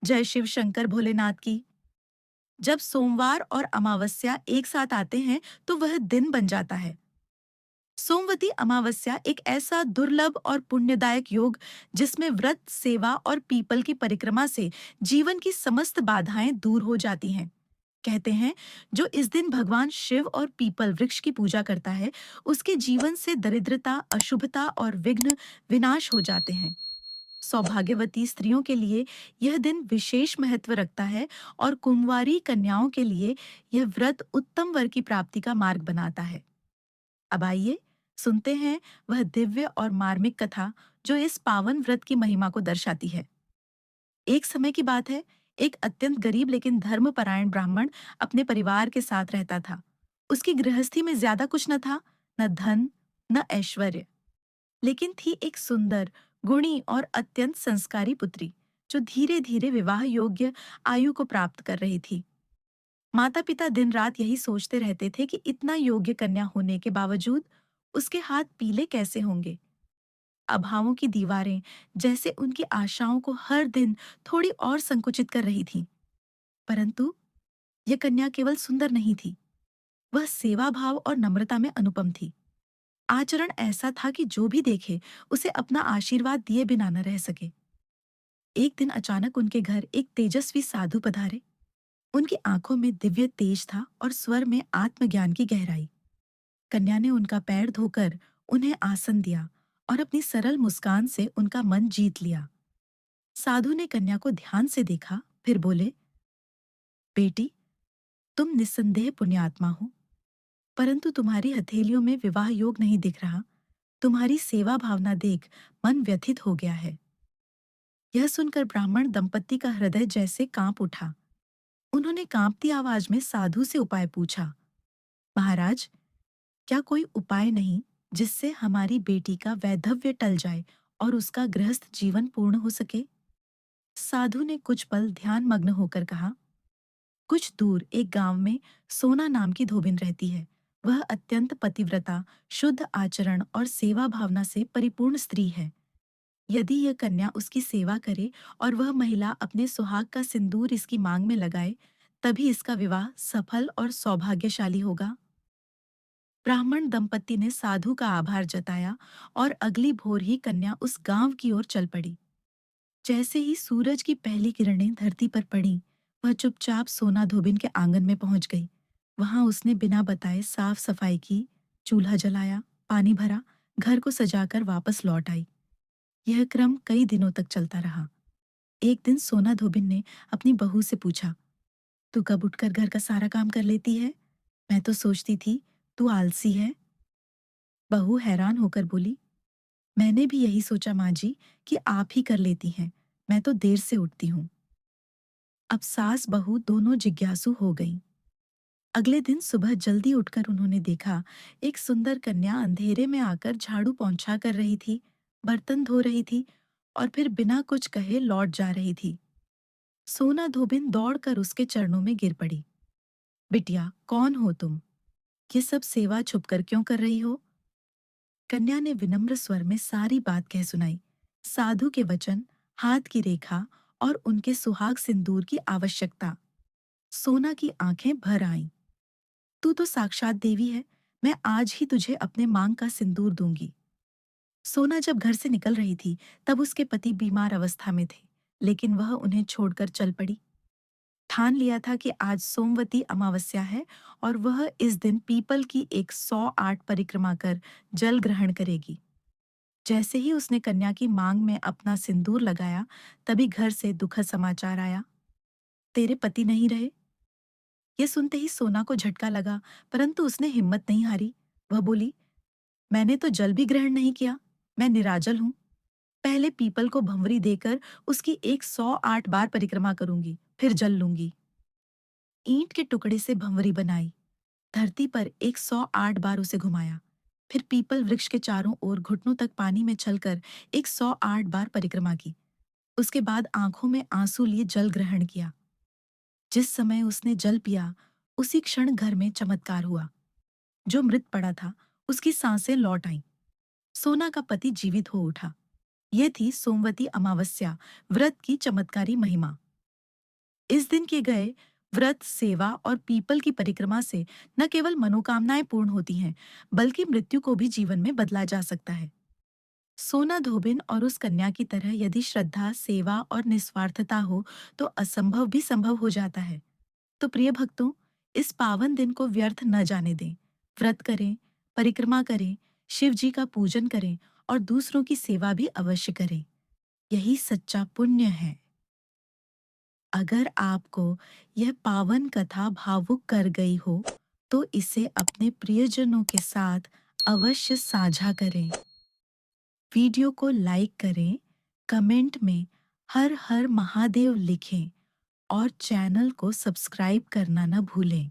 जय शिव शंकर भोलेनाथ की। जब सोमवार और अमावस्या एक साथ आते हैं तो वह दिन बन जाता है। सोमवती अमावस्या एक ऐसा दुर्लभ और पुण्यदायक योग जिसमें व्रत, सेवा और पीपल की परिक्रमा से जीवन की समस्त बाधाएं दूर हो जाती हैं। कहते हैं, जो इस दिन भगवान शिव और पीपल वृक्ष की पूजा करता है, उसके जीवन से दरिद्रता, अशुभता और विघ्न विनाश हो जाते हैं। सौभाग्यवती स्त्रियों के लिए यह दिन विशेष महत्व रखता है और कुंवारी कन्याओं के लिए यह व्रत उत्तम वर की प्राप्ति का मार्ग बनाता है। अब आइए सुनते हैं वह दिव्य और मार्मिक कथा जो इस पावन व्रत की महिमा को दर्शाती है। एक समय की बात है, एक अत्यंत गरीब लेकिन धर्मपरायण ब्राह्मण अपने परिवार के साथ रहता था। उसकी गृहस्थी में ज्यादा कुछ न था, न धन, न ऐश्वर्य, लेकिन थी एक सुंदर, गुणी और अत्यंत संस्कारी पुत्री, जो धीरे धीरे विवाह योग्य आयु को प्राप्त कर रही थी। माता पिता दिन रात यही सोचते रहते थे कि इतना योग्य कन्या होने के बावजूद उसके हाथ पीले कैसे होंगे। अभावों की दीवारें जैसे उनकी आशाओं को हर दिन थोड़ी और संकुचित कर रही थीं। परंतु यह कन्या केवल सुंदर नहीं थी, वह सेवा भाव और नम्रता में अनुपम थी। आचरण ऐसा था कि जो भी देखे उसे अपना आशीर्वाद दिए बिना न रह सके। एक दिन अचानक उनके घर एक तेजस्वी साधु पधारे। उनकी आंखों में दिव्य तेज था और स्वर में आत्मज्ञान की गहराई। कन्या ने उनका पैर धोकर उन्हें आसन दिया और अपनी सरल मुस्कान से उनका मन जीत लिया। साधु ने कन्या को ध्यान से देखा, फिर बोले, बेटी, तुम निस्संदेह पुण्यात्मा हो, परंतु तुम्हारी हथेलियों में विवाह योग नहीं दिख रहा। तुम्हारी सेवा भावना देख मन व्यथित हो गया है। यह सुनकर ब्राह्मण दंपत्ति का हृदय जैसे कांप उठा। उन्होंने कांपती आवाज में साधु से उपाय पूछा। महाराज, क्या कोई उपाय नहीं जिससे हमारी बेटी का वैधव्य टल जाए और उसका गृहस्थ जीवन पूर्ण हो सके? साधु ने कुछ पल ध्यान मग्न होकर कहा, कुछ दूर एक गांव में सोना नाम की धोबिन रहती है। वह अत्यंत पतिव्रता, शुद्ध आचरण और सेवा भावना से परिपूर्ण स्त्री है। यदि यह कन्या उसकी सेवा करे और वह महिला अपने सुहाग का सिंदूर इसकी मांग में लगाए, तभी इसका विवाह सफल और सौभाग्यशाली होगा। ब्राह्मण दंपत्ति ने साधु का आभार जताया और अगली भोर ही कन्या उस गांव की ओर चल पड़ी। जैसे ही सूरज की पहली किरणें धरती पर पड़ी, वह चुपचाप सोना धोबिन के आंगन में पहुंच गई। वहां उसने बिना बताए साफ सफाई की, चूल्हा जलाया, पानी भरा, घर को सजाकर वापस लौट आई। यह क्रम कई दिनों तक चलता रहा। एक दिन सोना धोबिन ने अपनी बहू से पूछा, तू कब उठकर घर का सारा काम कर लेती है? मैं तो सोचती थी तू आलसी है। बहू हैरान होकर बोली, मैंने भी यही सोचा माँ जी कि आप ही कर लेती हैं। मैं तो देर से उठती हूँ। अब सास बहू दोनों जिज्ञासु हो गईं। अगले दिन सुबह जल्दी उठकर उन्होंने देखा, एक सुंदर कन्या अंधेरे में आकर झाड़ू पोंछा कर रही थी, बर्तन धो रही थी और फिर बिना कुछ कहे लौट जा रही थी। सोना धोबिन दौड़कर उसके चरणों में गिर पड़ी। बिटिया, कौन हो तुम? ये सब सेवा छुपकर क्यों कर रही हो? कन्या ने विनम्र स्वर में सारी बात कह सुनाई। साधु के वचन, हाथ की रेखा और उनके सुहाग सिंदूर की आवश्यकता। सोना की आंखें भर आईं। तू तो साक्षात देवी है। मैं आज ही तुझे अपने मांग का सिंदूर दूंगी। सोना जब घर से निकल रही थी, तब उसके पति बीमार अवस्था में थे, लेकिन वह उन्हें छोड़कर चल पड़ी। ठान लिया था कि आज सोमवती अमावस्या है और वह इस दिन पीपल की एक 108 परिक्रमा कर जल ग्रहण करेगी। जैसे ही उसने कन्या की मांग में अपना सिंदूर लगाया, तभी घर से दुखद समाचार आया, तेरे पति नहीं रहे। ये सुनते ही सोना को झटका लगा, परंतु उसने हिम्मत नहीं हारी। वह बोली, मैंने तो जल भी ग्रहण नहीं किया। मैं निराजल हूँ। पहले पीपल को भंवरी देकर उसकी 108 बार परिक्रमा करूंगी, फिर जल लूंगी। ईंट के टुकड़े से भंवरी बनाई, धरती पर 108 बार उसे घुमाया, फिर पीपल वृक्ष के चारों ओर घुटनों तक पानी में चलकर 108 बार परिक्रमा की। उसके बाद आंखों में आंसू लिए जल ग्रहण किया। जिस समय उसने जल पिया, उसी क्षण घर में चमत्कार हुआ। जो मृत पड़ा था, उसकी सांसें लौट आईं। सोना का पति जीवित हो उठा। यह थी सोमवती अमावस्या व्रत की चमत्कारी महिमा। इस दिन किए गए व्रत, सेवा और पीपल की परिक्रमा से न केवल मनोकामनाएं पूर्ण होती हैं, बल्कि मृत्यु को भी जीवन में बदला जा सकता है। सोना धोबिन और उस कन्या की तरह यदि श्रद्धा, सेवा और निस्वार्थता हो, तो असंभव भी संभव हो जाता है। तो प्रिय भक्तों, इस पावन दिन को व्यर्थ न जाने दें। व्रत करें, परिक्रमा करें, शिव जी का पूजन करें और दूसरों की सेवा भी अवश्य करें। यही सच्चा पुण्य है। अगर आपको यह पावन कथा भावुक कर गई हो, तो इसे अपने प्रियजनों के साथ अवश्य साझा करें। वीडियो को लाइक करें, कमेंट में हर हर महादेव लिखें और चैनल को सब्सक्राइब करना न भूलें।